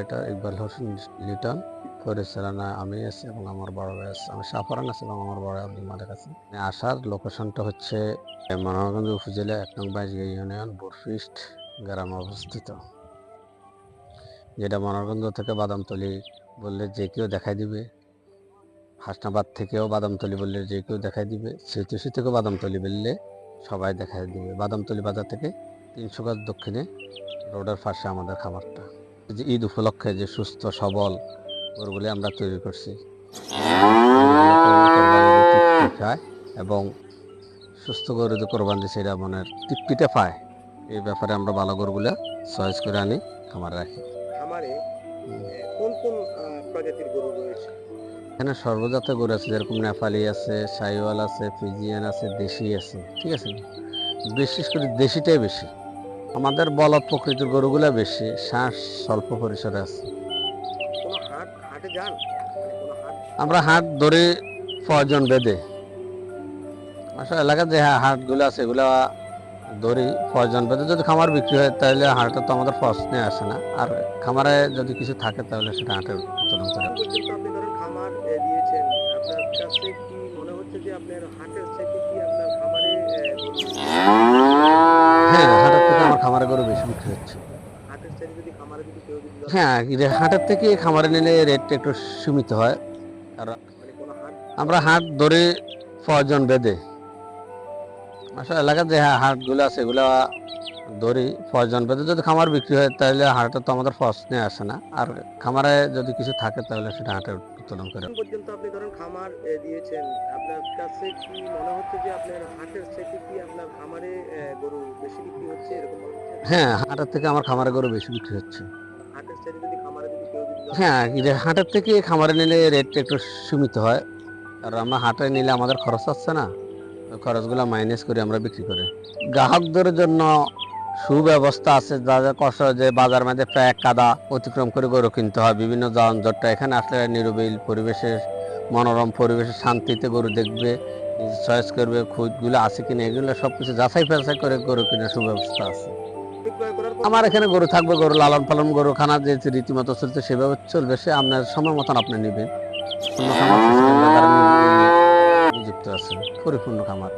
Operator Iqbal Hossain Liton, পরিচালনায় আমি আছি এবং আমার বড় ভাই আছে। আমি শাহপরান আছি এবং আমার বড় আব্দুল মালিক আছে। আসার লোকেশনটা হচ্ছে মনোহরগঞ্জ উপজেলা ১ নং বাইজগাঁ ইউনিয়ন বোরফিস্ট গ্রামে অবস্থিত, যেটা মনোহরগঞ্জ থেকে বাদামতলী বললে যে কেউ দেখাই দিবে। হাসনাবাদ থেকেও বাদামতলী বললে যে কেউ দেখাই দিবে। সিটিসি থেকেও বাদামতলী বললে সবাই দেখাই দিবে। বাদামতলী বাজার থেকে ৩০০ গজ দক্ষিণে রোডের পাশে আমাদের খামারটা। যে ঈদ উপলক্ষে যে সুস্থ সবল গরুগুলি আমরা তৈরি করছি, খায় এবং সুস্থ গরু যে কোরবান দিচ্ছে এটা মনের তৃপ্তিতে পায়। এই ব্যাপারে আমরা ভালো গরুগুলা চয়েস করে আনি খামারে রাখি। খামারে কোন কোন প্রজাতির গরু রয়েছে? এখানে সর্বজাতের গরু আছে, যেরকম নেপালি আছে, সাইওয়াল আছে, ফিজিয়ান আছে, দেশি আছে। ঠিক আছে, বিশেষ করে দেশিটাই বেশি। আমাদের বলদ প্রকৃতির গরুগুলা বেশি, শ্বাস স্বল্প পরিসরে আছে। কোনো হাটে যান? কোনো হাট? আমরা হাট ধরে প্রয়োজন বেঁধে আসলে এলাকার যে হাটগুলো আছে এগুলা ধরি প্রয়োজন বেঁধে। যদি খামার বিক্রি হয় তাহলে হাটে তো আমাদের প্রশ্নে আসে না, আর খামারে যদি কিছু থাকে তাহলে সেটা হাটে উত্তোলন করে। এখন পর্যন্ত আপনি ধরেন খামার দিয়েছেন, আপনার কাছে কি মনে হচ্ছে যে আপনার হাটের থেকে কি আপনার খামারে গরু হ্যাঁ, হাটের থেকে আমার খামারে গরু বেশি বিক্রি হচ্ছে। হাটের থেকে যদি খামারে যদি কেউ যদি হ্যাঁ, হাটের থেকে খামারে নিলে রেটটা একটু সীমিত হয়। কারণ মানে কোনো হাট আমরা হাট ধরে প্রয়োজন বেঁধে আসলে এলাকার যে হাটগুলো আছে এগুলা ধরি প্রয়োজন বেঁধে। যদি খামার বিক্রি হয় তাহলে হাটে তো আমাদের প্রশ্নে আসে না, আর খামারে যদি কিছু থাকে তাহলে সেটা হাটে উত্তোলন করে। এখন পর্যন্ত আপনি ধরেন খামার দিয়েছেন, আপনার কাছে কি মনে হচ্ছে যে আপনার হাটের থেকে কি আপনার খামারে গরু বেশি বিক্রি হচ্ছে, এরকম মনে হচ্ছে? হ্যাঁ, হাটের থেকে আমার খামারে গরু বেশি বিক্রি হচ্ছে। হাটের থেকে যদি খামারে যদি কেউ যদি হ্যাঁ, হাটের থেকে খামারে নিলে রেটটা একটু সীমিত হয়, আর আমরা হাটে নিলে আমাদের খরচ আছে না, ওই খরচগুলো মাইনাস করে আমরা বিক্রি করি। গ্রাহকদের জন্য সুব্যবস্থা আছে, যাদের কষ্ট যে বাজার মধ্যে প্রায় কাদা অতিক্রম করে গরু কিনতে হয়, বিভিন্ন যানজটটা, এখানে আসলে নিরবিল পরিবেশে, মনোরম পরিবেশে শান্তিতে গরু দেখবে, চয়েস করবে, খুঁজগুলো আছে কিনা এগুলো সবকিছু যাচাই বাছাই করে গরু কেনার সুব্যবস্থা আছে। বিক্রয় করার আমার এখানে গরু থাকবে, গরু লালন পালন, গরু খানা যে রীতিমতো চলছে সেভাবে চলবে, সে আপনার সময় মতন আপনি নেবেন। পূর্ণ খামার নিযুক্ত আছে, পরিপূর্ণ খামার।